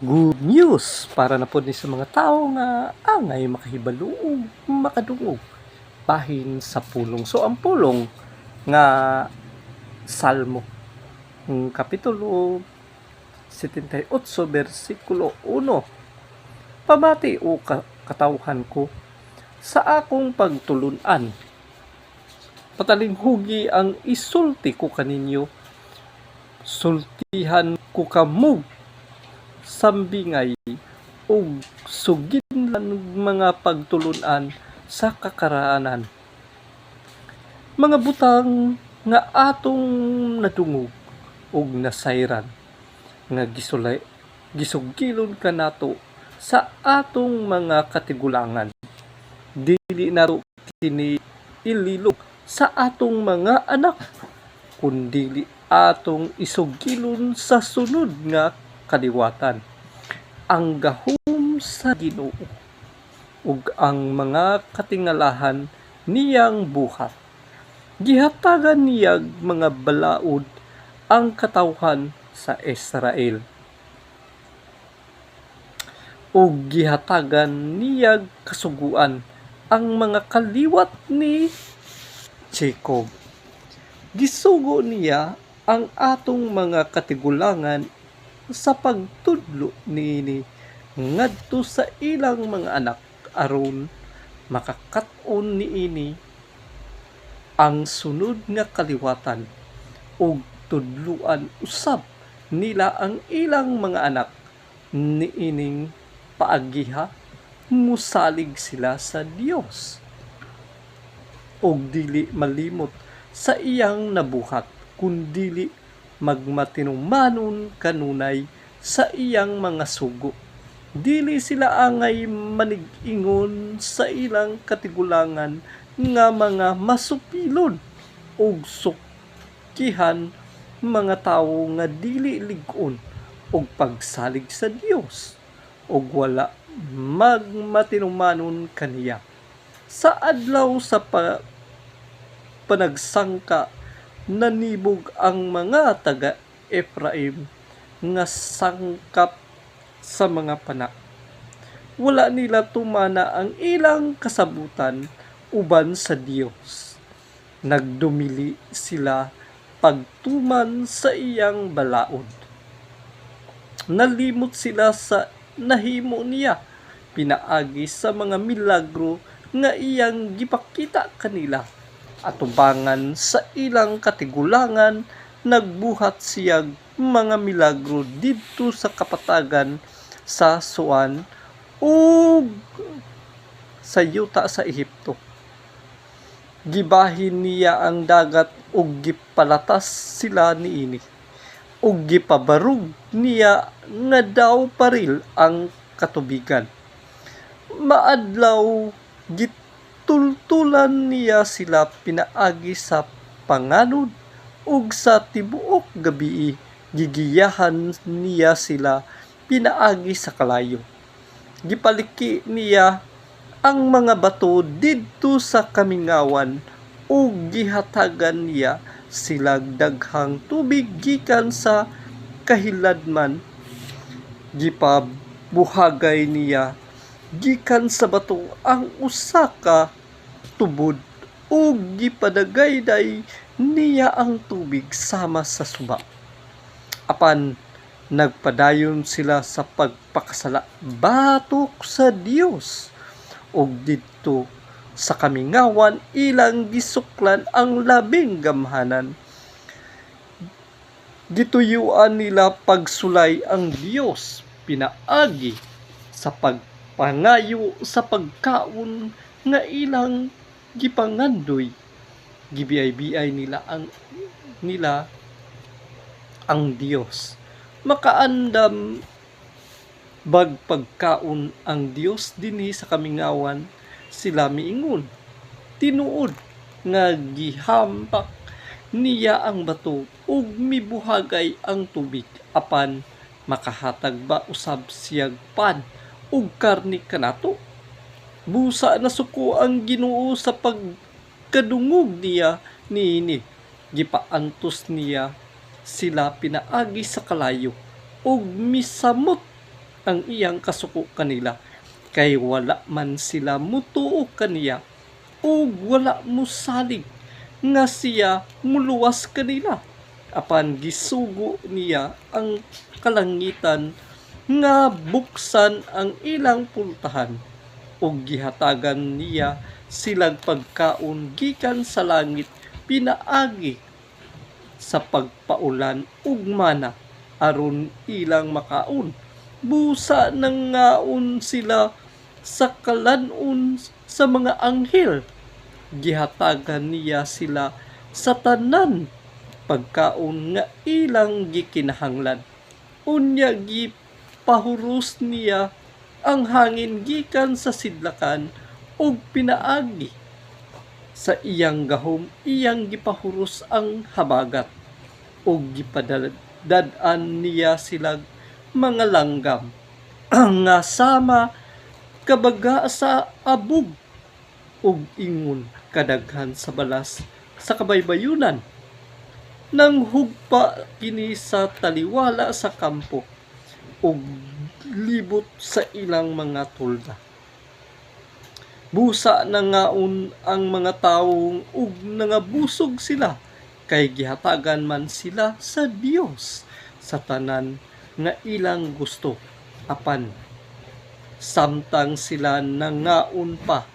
Good news para na pod ni sa mga tao nga angay makahibalo ug makadungog bahin sa pulong. So ang pulong nga Salmo kapitulo 78 bersikulo 1. Pamati o katawhan ko sa akong pagtulunan. Patalinghugi ang isulti ko kaninyo. Sultihan ko kamo sambingay o sugidlan mga pagtulunan sa kakaraanan. Mga butang nga atong nadungog og nasayran nga gisugilon kanato sa atong mga katigulangan. Dili nato kini ililog sa atong mga anak, kundili atong isugilon sa sunod nga kaliwatan. Ang gahom sa Ginoo ug ang mga katingalahan niyang buhat. Gihatagan niyag mga balaod ang katawhan sa Israel. Ug gihatagan niyag kasuguan ang mga kaliwat ni Jacob. Gisugo niya ang atong mga katigulangan sa pagtudlo niini ngadto sa ilang mga anak aron makakaton niini ang sunod nga kaliwatan ug tudluan usab nila ang ilang mga anak niining paagiha musalig sila sa Dios ug dili malimot sa iyang nabuhat kundili magmatinumanon kanunay sa iyang mga sugo. Dili sila angay manig-ingon sa ilang katigulangan nga mga masupilon ug sukihan mga tawo nga dili lig-on ug pagsalig sa Dios ug wala magmatinumanon kaniya. Sa adlaw sa panagsangka nanibog ang mga taga Ephraim nga sangkap sa mga panak. Wala nila tumana ang ilang kasabutan uban sa Dios. Nagdumili sila pagtuman sa iyang balaod. Nalimot sila sa nahimo niya pinaagi sa mga milagro nga iyang gipakita kanila. Atubangan sa ilang katigulangan nagbuhat siyag mga milagro didto sa kapatagan sa Suan ug sa yuta sa Ehipto. Gibahin niya ang dagat ug gipalatas sila niini ug gipabarug niya nga daw paril ang katubigan. Maadlaw tultulan niya sila pinaagi sa panganod ug sa tibuok gabii gigiyahan niya sila pinaagi sa kalayo. Gipaliki niya ang mga bato didto sa kamingawan ug gihatagan niya sila daghang tubig gikan sa kahiladman. Gipabuhagay niya gikan sa bato ang usa ka tubod ug gipadagayday niya ang tubig sama sa suba. Apan nagpadayon sila sa pagpakasala batok sa Dios ug didto sa kamingawan ilang gisuklan ang labing gamhanan. Gituyuan nila pagsulay ang Dios pinaagi sa pagpangayo sa pagkaon nga ilang gipangandoy. Gibiyay-biyay nila ang Dios. Makaandam bag pagkaon ang Dios dinhi sa kamingawan sila miingon. Tinuod nga gihampak niya ang bato ug mibuhagay ang tubig apan makahatag ba usab siyag pan ug karni kanato. Busa na suko ang Ginoo sa pagkadungog niya niini. Gipaantos niya sila pinaagi sa kalayo ug misamot ang iyang kasuko kanila, kay wala man sila mutuo kaniya, o wala musalig nga siya muluwas kanila. Apan gisugo niya ang kalangitan nga buksan ang ilang pultahan, ug gihatagan niya silang pagkaon gikan sa langit pinaagi sa pagpaulan ug mana aron ilang makaon. Busa nang ngaon sila sa kalanon sa mga anghel. Gihatagan niya sila sa tanan pagkaon nga ilang gikinahanglan. Unya gipahuros niya ang hangin gikan sa sidlakan ug pinaagi sa iyang gahom iyang gipahuros ang habagat, ug gipadad-an niya sila mga langgam nga sama kabaga sa abog ug ingon kadaghan sa balas sa kabaybayunan. Nang hugpa kini sa taliwala sa kampo ug libot sa ilang mga tulda. Busa na ngaon ang mga tawo ug nangabusog sila, kay gihatagan man sila sa Dios sa tanan nga ilang gusto. Apan samtang sila nangaon pa,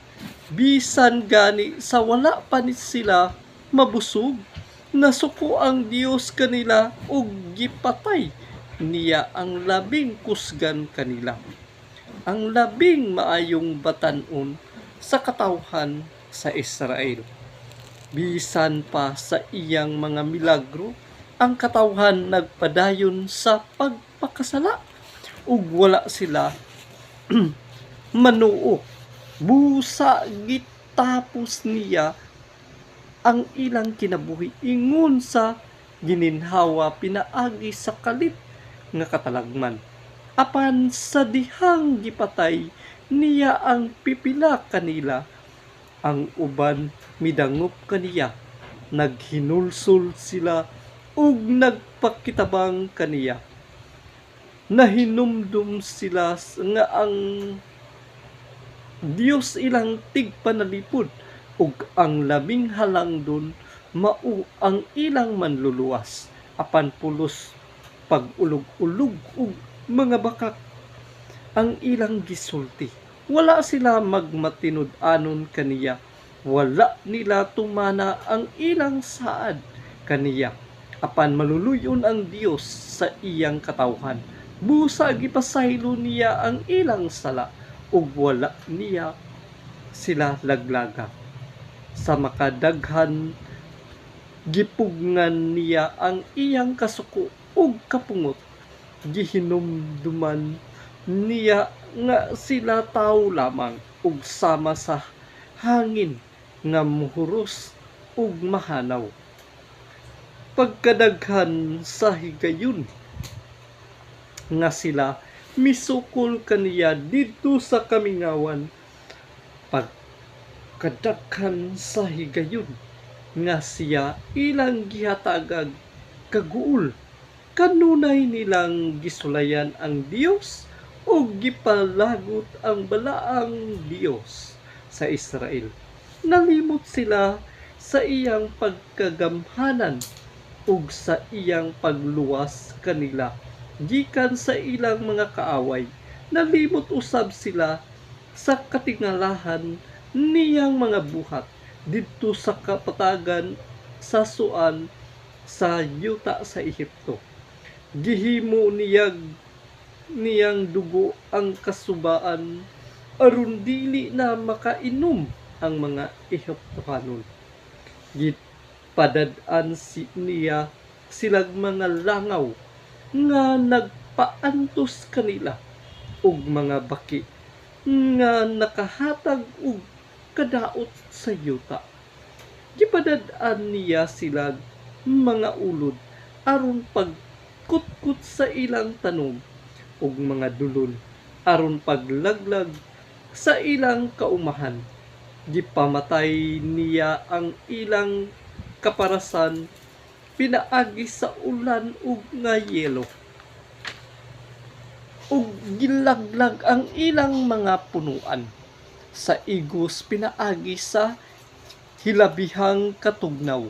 bisan gani sa wala pa ni sila mabusog, nasuko ang Dios kanila ug gipatay niya ang labing kusgan kanila, ang labing maayong batan-on sa katawhan sa Israel. Bisan pa sa iyang mga milagro, ang katawhan nagpadayon sa pagpakasala ug wala sila manuo. Busa gitapos niya ang ilang kinabuhi ingon sa gininhawa pinaagi sa kalit nga katalagman. Apan sa dihang gipatay niya ang pipila kanila, ang uban midangop kaniya, naghinulsol sila ug nagpakitabang kaniya. Nahinumdum sila nga ang Dios ilang tigpanalipod ug ang labing halangdon mao ang ilang manluluwas. Apan pulos pag-ulog-ulog ug mga bakak ang ilang gisulti. Wala sila magmatinud-anon kaniya. Wala nila tumana ang ilang saad kaniya. Apan maluluyon ang Dios sa iyang katawhan. Busa gipasaylo niya ang ilang sala ug wala niya sila laglaga. Sa makadaghan gipugnan niya ang iyang kasuko ug kapungot. Gihinumduman niya nga sila tao lamang ug sama sa hangin nga muhuros ug mahanaw. Pagkadaghan sa higayon nga sila misukol kaniya didto sa kamingawan. Pagkadaghan sa higayon nga siya ilang gihatagag kaguol, kanunay nilang gisulayan ang Dios o gipalagot ang balaang Dios sa Israel. Nalimot sila sa iyang pagkagamhanan ug sa iyang pagluwas kanila gikan sa ilang mga kaaway. Nalimot usab sila sa katingalahan niyang mga buhat didto sa kapatagan sa suan sa yuta sa Ehipto. Gihimo niyang dugo ang kasubaan aron dili na makainom ang mga Ehiptohanon. Gitpadad-an niya silang mga langaw nga nagpaantos kanila ug mga baki nga nakahatag og kadaot sa yuta. Gipadad-an niya sila mga ulod aron pagkutkot sa ilang tanom ug mga dulon aron paglaglag sa ilang kaumahan. Gipamatay niya ang ilang kaparasan pinaagi sa ulan ug nga yelo. ug gilaglag ang ilang mga punuan. Sa igos pinaagi sa hilabihang katugnaw.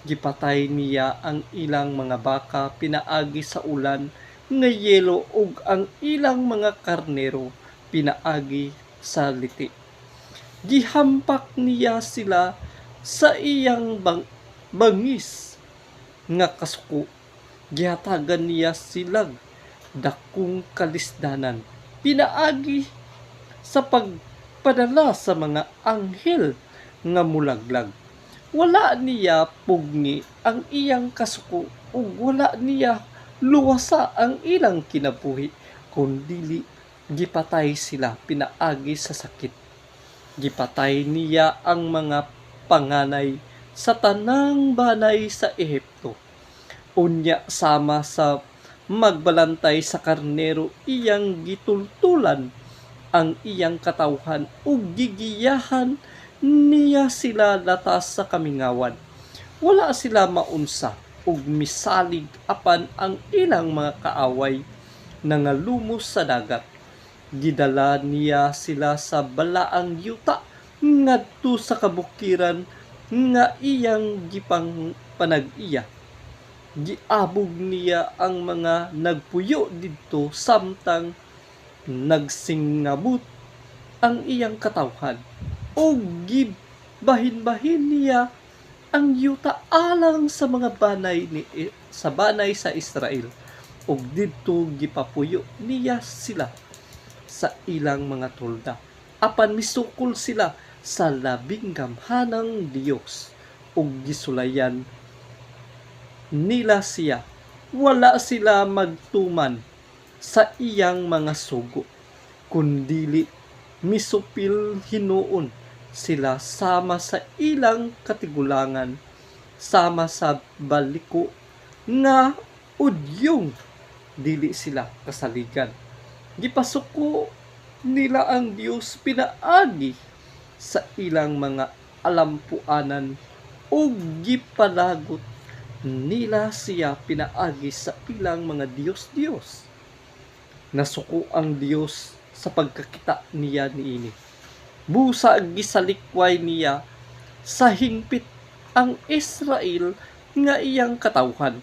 Gipatay niya ang ilang mga baka pinaagi sa ulan nga yelo ug ang ilang mga karnero pinaagi sa liti. Gihampak niya sila sa iyang bangis nga kasuko. Gihatagan niya silag dakong kalisdanan. Pinaagi sa pagpadala sa mga anghel nga mulaglag. Wala niya pugni ang iyang kasuko ug wala niya luwasa ang ilang kinabuhi, kundili gipatay sila pinaagi sa sakit. Gipatay niya ang mga panganay sa tanang banay sa Ehipto. Unya sama sa magbalantay sa karnero iyang gitultulan ang iyang katawhan ug gigiyahan niya sila latas sa kamingawan. Wala sila maunsa ug misalig apan ang ilang mga kaaway nangalumos sa dagat. Gidala niya sila sa balaang yuta ngadto sa kabukiran nga iyang gipang panag-iya. Giabog niya ang mga nagpuyo didto samtang nagsingabot ang iyang katawhan ug gibahin-bahin niya ang yuta alang sa mga banay sa banay sa Israel ug didto gipapuyo niya sila sa ilang mga tolda apan misukol sila sa labing gamhanang Dios ug gisulayan nila siya. Wala sila magtuman sa iyang mga sugo, kundili misupil hinuon sila sama sa ilang katigulangan, sama sa baliko nga udyong dili sila kasaligan. Gipasuko nila ang Dios pinaagi sa ilang mga alampuanan ug gipalagot nila siya pinaagi sa ilang mga Diyos-Diyos. Nasuko ang Dios sa pagkakita niya niini. Busa gisalikway niya sa hingpit ang Israel nga iyang katawhan.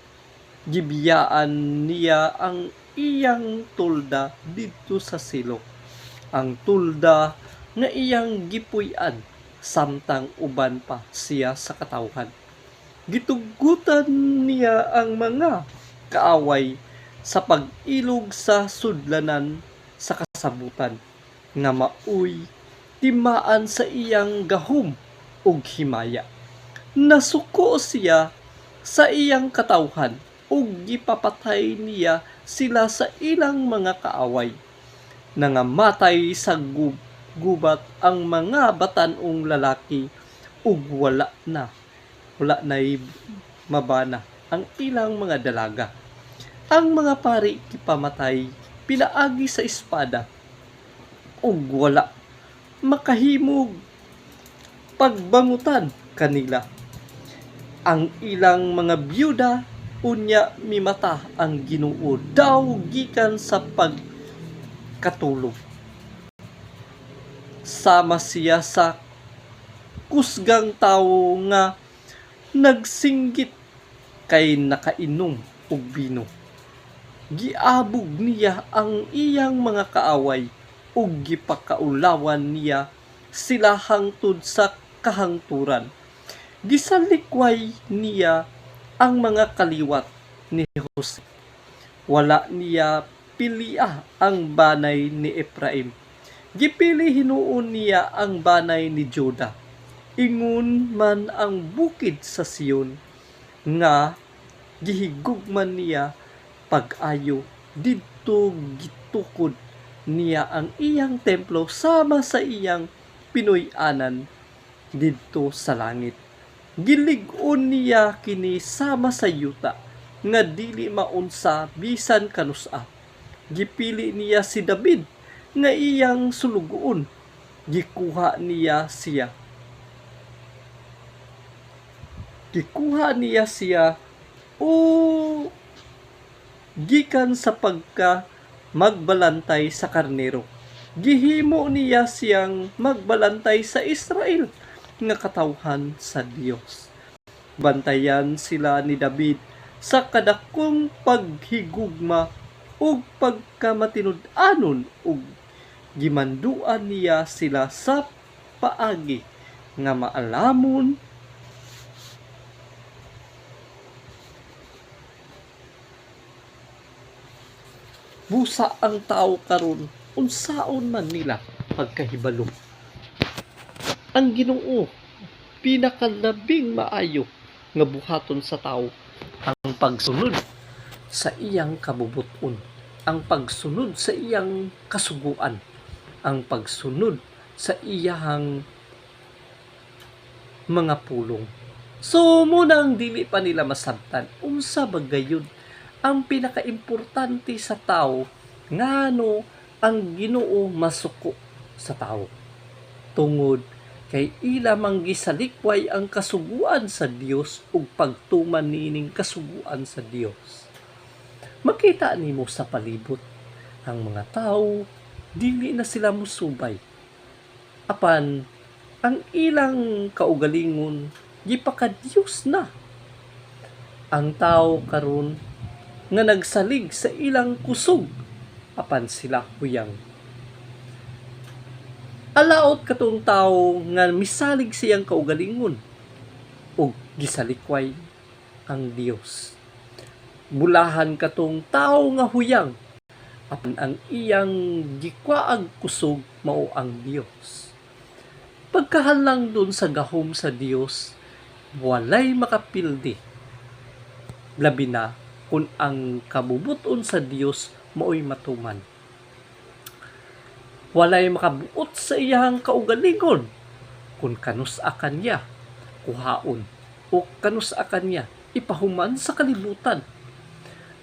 Gibiyaan niya ang iyang tulda didto sa silok. Ang tulda nga iyang gipuy-an samtang uban pa siya sa katawhan. Gitugutan niya ang mga kaaway sa pag-ilog sa sudlanan sa kasabutan nga maoy timaan sa iyang gahom ug himaya. Nasuko siya sa iyang katawhan ug gipapatay niya sila sa ilang mga kaaway. Nangamatay sa gubat ang mga batan-ong lalaki ug wala na'y mabana ang ilang mga dalaga. Ang mga pari gipamatay pinaagi sa espada ug wala makahimog pagbangutan kanila. Ang ilang mga byuda unya mimata ang Ginoo daw gikan sa pagkatulog. Sama siya sa kusgang tawo nga nagsinggit kay nakainom og bino. Giabog niya ang iyang mga kaaway ug gipakaulawan niya sila hangtod sa kahangturan. Gisalikway niya ang mga kaliwat ni Jose. Wala niya pilia ang banay ni Ephraim. Gipili hinuon niya ang banay ni Juda. Ingon man ang bukid sa Sion nga gihigugman niya pag-ayo didto gitukod niya ang iyang templo sama sa iyang pinuy-anan didto sa langit. Gilig-on niya kini sama sa yuta nga dili maunsa bisan kanusa. Gipili niya si David nga iyang sulugoon. Gikuha niya siya o gikan sa magbalantay sa karnero. Gihimo niya siyang magbalantay sa Israel nga katawhan sa Dios. Bantayan sila ni David sa kadakong paghigugma ug pagkamatinud-anon ug gimanduan niya sila sa paagi nga maalamon busa ang tao karon unsaon man nila pagkahibalo. Ang Ginoo pinakalabing maayo nga buhaton sa tao ang pagsunod sa iyang kabubuton, ang pagsunod sa iyang kasuguan, ang pagsunod sa iyang mga pulong. So munang dili pa nila masabtan unsa ba gayud ang pinakaimportante sa tao ngano ang Ginoo masuko sa tao. Tungod kay ila manggisalikway ang kasuguan sa Dios ug pagtuman niining kasuguan sa Dios. Makita nimo sa palibot ang mga tao dili na sila musubay. Apan ang ilang kaugalingon gipaka-Dios na. Ang tao karon nga nagsalig sa ilang kusog apan sila huyang. Alaot katong tao nga misalig siyang kaugalingon ug gisalikway ang Dios. Bulahan katong tao nga huyang apan ang iyang gikwaag kusog mao ang Dios. Pagkahalang dun sa gahom sa Dios, walay makapildi. Labi na kung ang kabubuton sa Dios mao'y matuman. Walay makabuot sa iyang kaugalingon kung kanus-a kanya kuhaon o kanus-a kanya ipahuman sa kalibutan.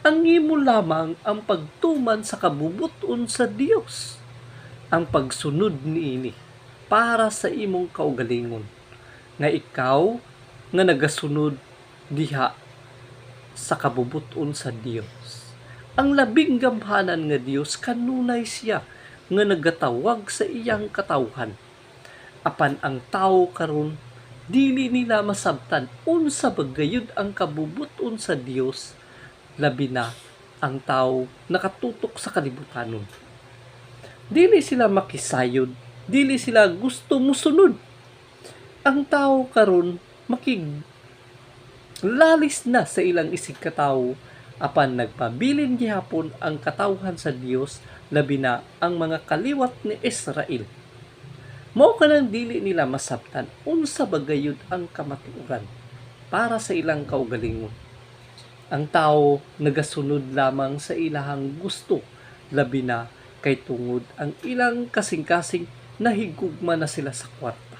Ang imo lamang ang pagtuman sa kabubuton sa Dios, ang pagsunod niini para sa imong kaugalingon, nga ikaw nga nagasunod diha sa kabubuton sa Dios. Ang labing gamhanan nga Dios kanunay siya nga nagatawag sa iyang katawhan. Apan ang tao karon dili nila masabtan unsa ba gayud ang kabubuton sa Dios, labi na ang tao nakatutok sa kalibutanon. Dili sila makisayod, dili sila gusto musunod. Ang tao karon lalis na sa ilang isig katawo apan nagpabilin gihapon ang katawhan sa Dios, labi na ang mga kaliwat ni Israel. Mao kanang dili nila masabtan unsa ba gayud ang kamatuoran para sa ilang kaugalingon. Ang tao nagasunod lamang sa ilahang gusto, labi na kay tungod ang ilang kasing-kasing nahigugma na sila sa kwarta.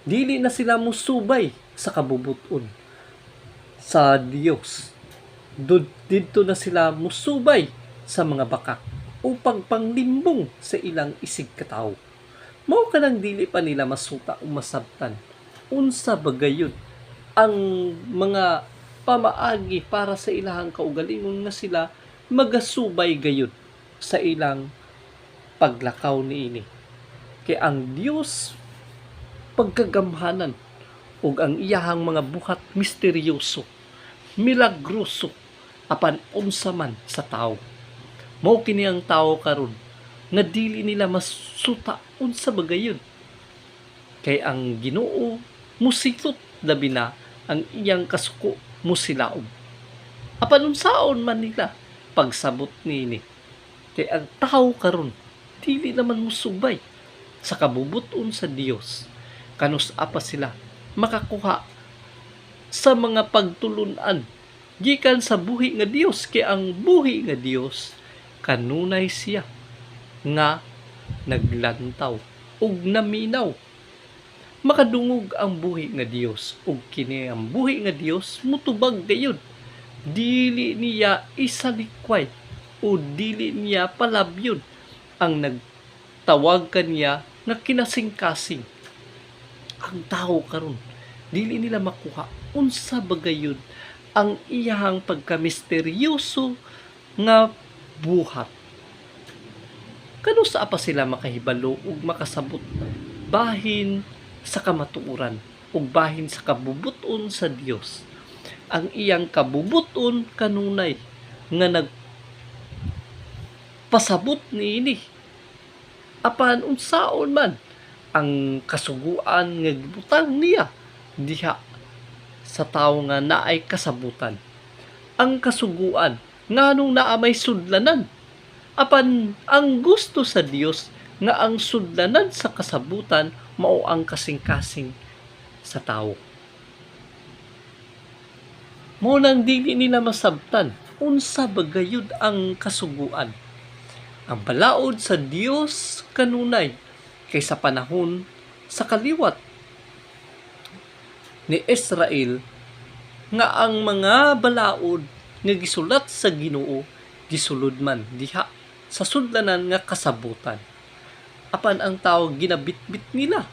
Dili na sila musubay sa kabubuton sa Dios. Didto na sila musubay sa mga bakak upang panglimbong sa ilang isig katawo. Mao kanang dili pa nila masuta o masabtan unsa ba gayud ang mga pamaagi para sa ilahang kaugalingon nga sila magasubay gayud sa ilang paglakaw niini. Kay ang Dios pagkagamhanan ug ang iyahang mga buhat misteryoso, milagroso apan unsa man sa tao. Mao kini ang tao karon nga dili nila masuta unsa ba gayud. Kay ang Ginoo musitot, labi na ang iyang kasuko musilaog. Apan unsaon man nila pagsabot niini. Kay ang tao karon dili naman musubay sa kabubuton sa Dios. Kanus apa sila makakuha sa mga pagtulunan gikan sa buhi nga Dios, kay ang buhi nga Dios kanunay siya nga naglantaw ug naminaw. Makadungog ang buhi nga Dios ug kini ang buhi nga Dios mutubag gayud. Dili niya isalikway o dili niya palabyon ang nagtawag kaniya nga kinasing-kasing. Ang tao karon dili nila makuha unsa ba gayud ang iyahang pagkamisteryoso nga buhat. Kano sa pa sila makahibalo ug makasabot bahin sa kamatuoran ug bahin sa kabubuton sa Dios. Ang iyang kabubuton kanunay nga nagpasabot niini apan unsaon man ang kasuguan nga gibutang niya diha sa tawo nga naay kasabutan. Ang kasuguan nganong naa may sudlanan apan ang gusto sa Dios nga ang sudlanan sa kasabutan mao ang kasing-kasing sa tawo. Mao nang dili nila masabtan unsa bagayud ang kasuguan. Ang balaod sa Dios kanunay kaysa panahon sa kaliwat ni Israel nga ang mga balaod nga gisulat sa Ginoo gisulod man diha sa sudlanan nga kasabutan. Apan ang tao ginabitbit nila.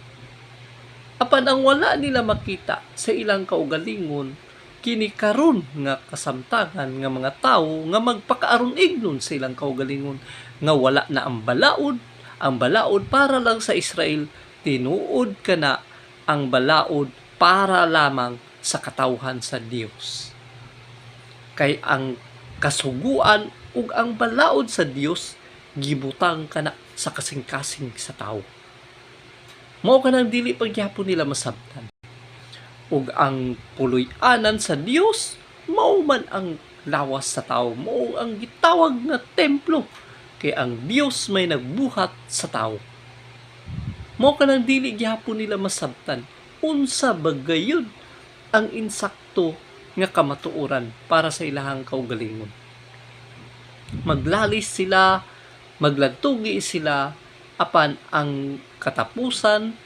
Apan ang wala nila makita sa ilang kaugalingon kini karon nga kasamtangan nga mga tawo nga magpakaaron ignon sa ilang kaugalingon nga wala na ang balaod para lang sa Israel, tinuod kana ang balaod para lamang sa katawhan sa Dios. Kay ang kasuguan ug ang balaod sa Dios gibutang kana sa kasing-kasing sa tawo. Mao kanang dili pagyapon nila masabtan. Ug ang puloy-anan sa Dios mao man ang lawas sa tawo, mao ang gitawag nga templo kay ang Dios may nagbuhat sa tawo. Mao kanang dili gyapon nila masabtan unsa bagayud ang insakto nga kamatuoran para sa ilahang kaugalingon. Maglalis sila, maglantugi sila, apan ang katapusan,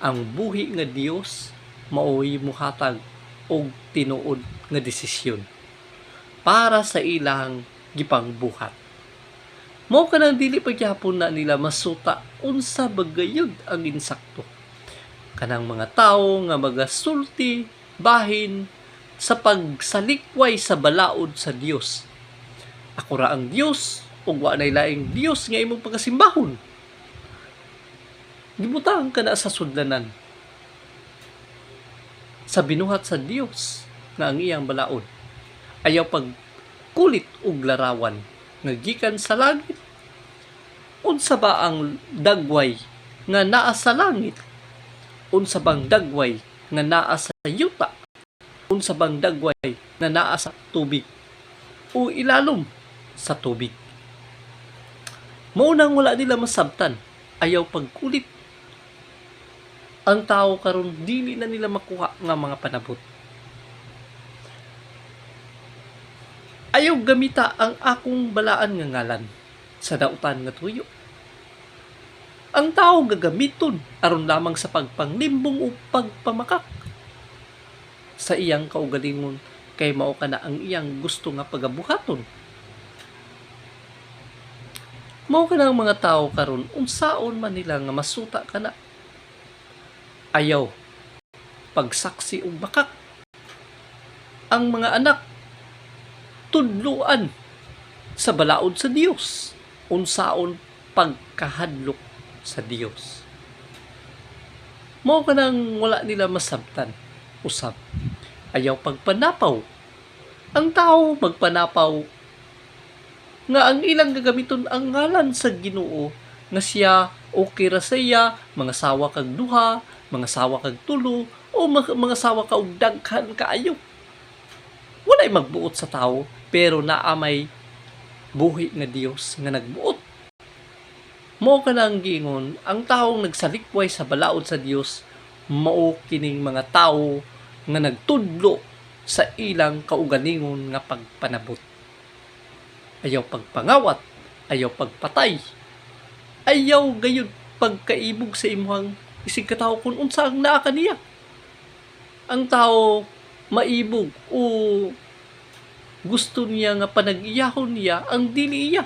ang buhi nga Dios mao'y muhatag og tinuod nga desisyon para sa ilang gipangbuhat. Mao kanang dili pagyapon na nila masuta unsa bagayud ang insakto. Kanang mga tawo nga magasulti bahin sa pagsalikway sa balaod sa Dios. Ako ra ang Dios ug wa nay laing Dios nga imong pagasimbahon. Gibutang ka na sa sudlanan sa binuhat sa Dios nga ang iyang balaod. Ayaw pagkulit ug larawan nga gikan sa langit. Unsa ba ang dagway nga naa sa langit? Unsa bang dagway nga naa sa yuta? Unsa bang dagway nga naa sa tubig o ilalom sa tubig? Mao nang wala nila masabtan, ayaw pagkulit. Ang tao karon dili na nila makuha nga mga panabot. Ayaw gamita ang akong balaan nga ngalan sa dautan nga tuyo. Ang tao gagamiton aron lamang sa pagpanglimbong o pagpamakak sa iyang kaugalingon kay mao kana ang iyang gusto nga pagabuhaton. Mao kana ang mga tao karon unsaon man nila nga masuta kana. Ayaw pagsaksi ug bakak. Ang mga anak tudluan sa balaod sa Dios, unsaon pagkahadlok sa Dios. Mao kanang wala nila masabtan. Usab, ayaw pagpanapaw. Ang tao magpanapaw nga ang ilang gagamiton ang ngalan sa Ginoo nga siya okay ra saya, mga sawa kag duha, mga sawa kag tulo, o mga sawa kag daghan kaayo. Walay magbuot sa tao, pero naa may buhi nga Dios nga nagbuot. Mao kanang giingon, ang taong nagsalikway sa balaod sa Dios mao kining mga tawo nga nagtudlo sa ilang kaugalingon nga pagpanabot. Ayaw pagpangawat, ayaw pagpatay, ayaw gayud pagkaibog sa imuhang isig katawo kung unsa ang naa kaniya. Ang tao maibog o gusto niya nga panag-iyahon niya ang dili iya.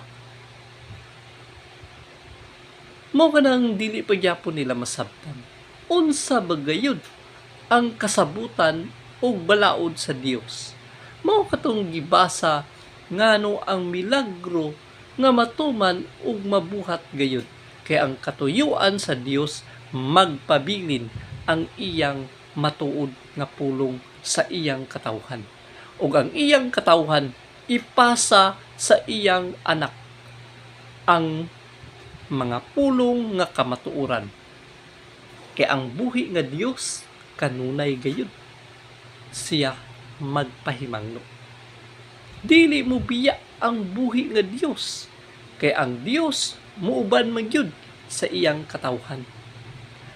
Mao kanang dili pagyapon nila masabtan. Unsa bagayud ang kasabutan o balaod sa Dios. Mao katong gibasa ngano ang milagro nga matuman ug mabuhat gayud. Kaya ang katuyuan sa Dios magpabilin ang iyang matuod nga pulong sa iyang katawhan. Ug ang iyang katawhan ipasa sa iyang anak ang mga pulong nga kamatuoran. Kaya ang buhi nga Dios kanunay gayud. Siya magpahimangno. Dili mo biya ang buhi nga Dios. Kaya ang Dios muuban man gyud sa iyang katawhan.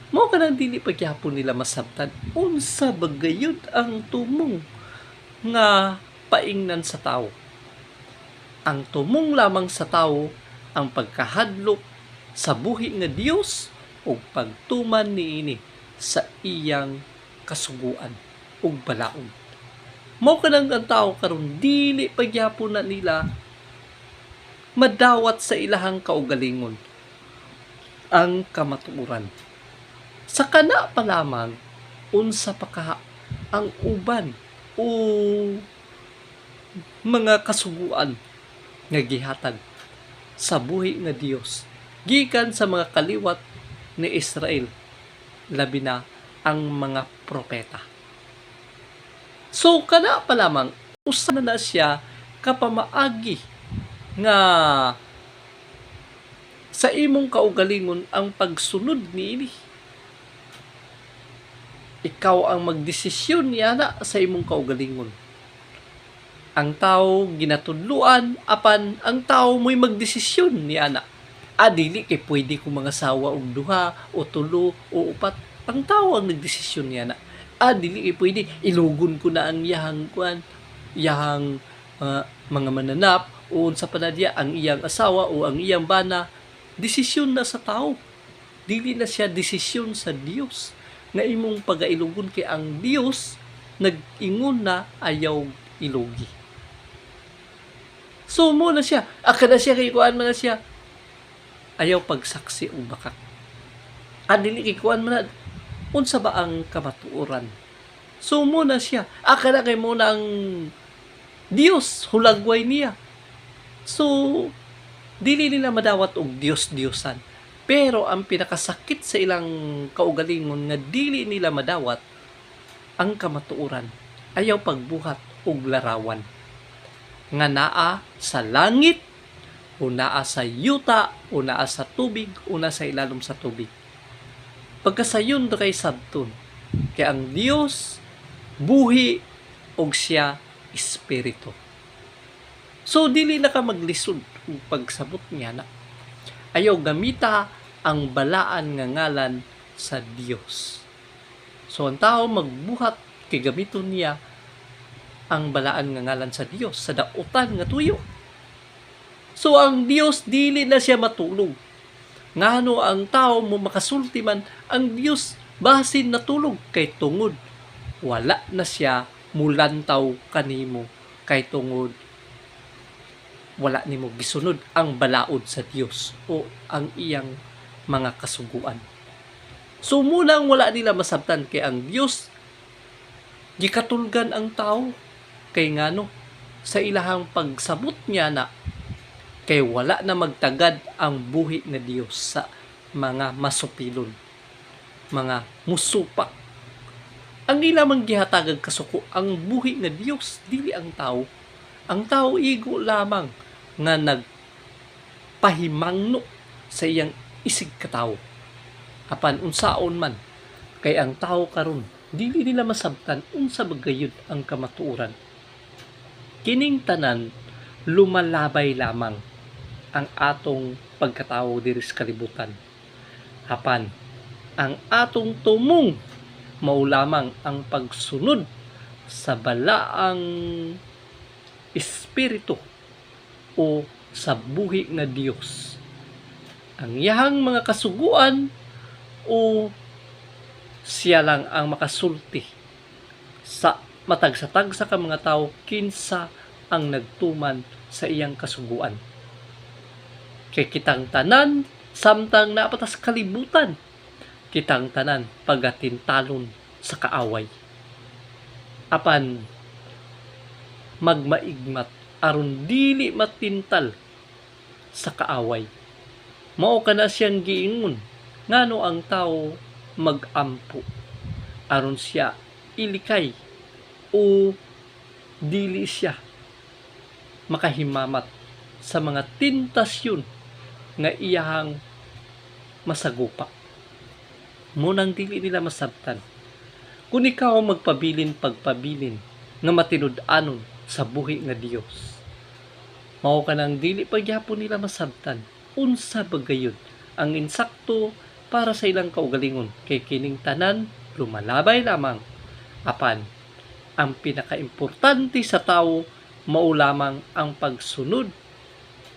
Mao kanang dili pagyapon nila masabtan unsa bagayud ang tumong nga paingnan sa tawo. Ang tumong lamang sa tawo ang pagkahadlok sa buhi nga Dios ug pagtuman niini sa iyang kasuguan ug balaod. Mao kanang ang tawo karon dili pagyapon na nila madawat sa ilahang kaugalingon ang kamatuoran. Sa kana pa lamang unsa pa ka ang uban o mga kasuguan nga gihatag sa buhi nga Dios gikan sa mga kaliwat ni Israel, labi na ang mga propeta. So kana pa lamang usa na siya kapamaagi nga sa imong kaugalingon ang pagsunod niini. Ikaw ang magdesisyon niya na sa imong kaugalingon. Ang tao ginatudluan apan ang tao mo'y magdesisyon niya na. Dili kay pwede ko mga sawa og duha o tulo o upat. Ang tao ang nagdesisyon niya na. Dili kay pwede ilugon ko na ang iyahang mga mananap o unsa pa na diya ang iyang asawa o ang iyang bana. Desisyon na sa tao. Dili na siya desisyon sa Dios nga imong pagailugon kay ang Dios nag-ingon na ayaw ilugi. So mo na siya, aka na siya kay kuan man na siya. Ayaw pagsaksi o bakak. Dili kay kuan man na unsa ba ang kamatuoran. So mo na siya, aka na kay mo na ang Dios hulagway niya. So dili nila madawat og Dios-Diosan. Pero ang pinakasakit sa ilang kaugalingon nga dili nila madawat ang kamatuoran. Ayaw pagbuhat og larawan. Nga naa sa langit, o naa sa yuta, o naa sa tubig, o naa sa ilalom sa tubig. Pagkasayon do kay sabton, kay ang Dios buhi og siya espiritu. So dili na ka maglisod og pagsabot niya na. Ayaw gamita ang balaan nga ngalan sa Dios. So ang tao magbuhat kay gamiton niya ang balaan nga ngalan sa Dios sa dautan nga tuyo. So ang Dios dili na siya matulog. Ngano ang tao mo makasulti man ang Dios basin natulog kay tungod wala na siya mulantaw kanimo kay tungod wala nimo gisunod ang balaod sa Dios o ang iyang mga kasuguan. So munang wala nila masabtan kay ang Dios gikatulgan ang tao kay ngano sa ilahang pagsabot niya na kay wala na magtagad ang buhi nga Dios sa mga masupilon, mga musupak. Ang ilamang gihatagag kasuko ang buhi nga Dios dili ang tao. Ang tao igo lamang nga nagpahimangno sa iyang isig katawo. Apan unsaon man kay ang tao karon dili nila masabtan unsa bagayud ang kamatuoran. Kining tanan lumalabay lamang ang atong pagkatawo diri sa kalibutan. Apan ang atong tumong mao lamang ang pagsunod sa balaang espiritu o sa buhi nga Dios. Ang iyahang mga kasuguan o siya lang ang makasulti sa matag sa ka mga tao kinsa ang nagtuman sa iyang kasuguan. Kay kitang tanan samtang napatas kalibutan, kitang tanan pagatintalon sa kaaway. Apan magmaigmat aron dili matintal sa kaaway. Mao kana siyang giingon ngano ang tao magampo aron siya ilikay o dili siya makahimamat sa mga tentasyon nga iyahang masagupa. Munang dili nila masabtan. Kung ikaw magpabilin pagpabilin nga matinud-anon sa buhi nga Dios, mao ka nang dili pagyapon nila masabtan. Unsa bagayod ang insakto para sa ilang kaugalingon kay kining tanan lumalabay lamang. Apan ang pinakaimportante sa tao mao lamang ang pagsunod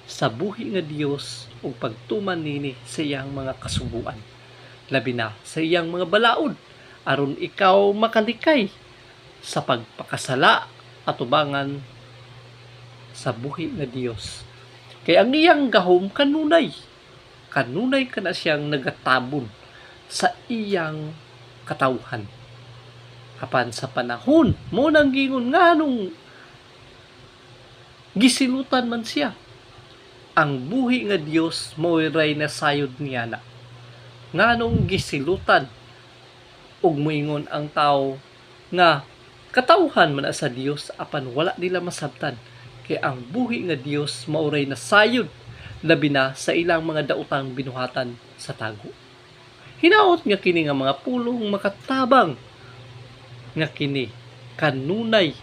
sa buhi nga Dios ug pagtuman nini sa iyang mga kasubuan, labi na sa iyang mga balaod, aron ikaw makalikay sa pagpakasala at ubangan sa buhi nga Dios. Kay ang iyang gahom kanunay ka na siyang nagatabon sa iyang katawhan. Apan sa panahon mo nang gingon nganong gisilutan man siya, ang buhi nga Dios mo'y nasayod niya na. Nganong gisilutan ug moingon ang tao nga katawhan man sa Dios apan wala nila masabtan, kay ang buhi nga Dios maoray nasayod labi na sa ilang mga daotang binuhatan sa tago. Hinaot nga kini nga mga pulong makatabang nga kini kanunay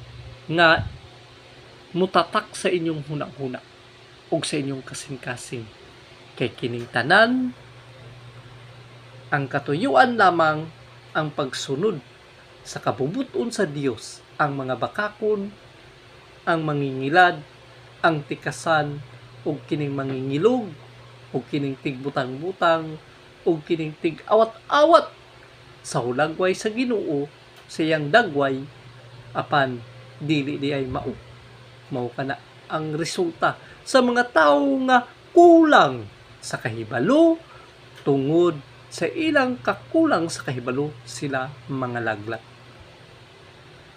nga mutatak sa inyong hunang-huna ug sa inyong kasing-kasing, kay kining tanan ang katuyuan lamang ang pagsunod sa kabubuton sa Dios, ang mga bakakon, ang mangingilad, ang tikasan, ug kining mangingilog, ug kining tigbutang-butang, ug kining tig-awat-awat sa hulagway sa Ginoo sa iyang dagway, apan dili di ay mao kana ang resulta sa mga tawo nga kulang sa kahibalo. Tungod sa ilang kakulang sa kahibalo, sila mga laglat.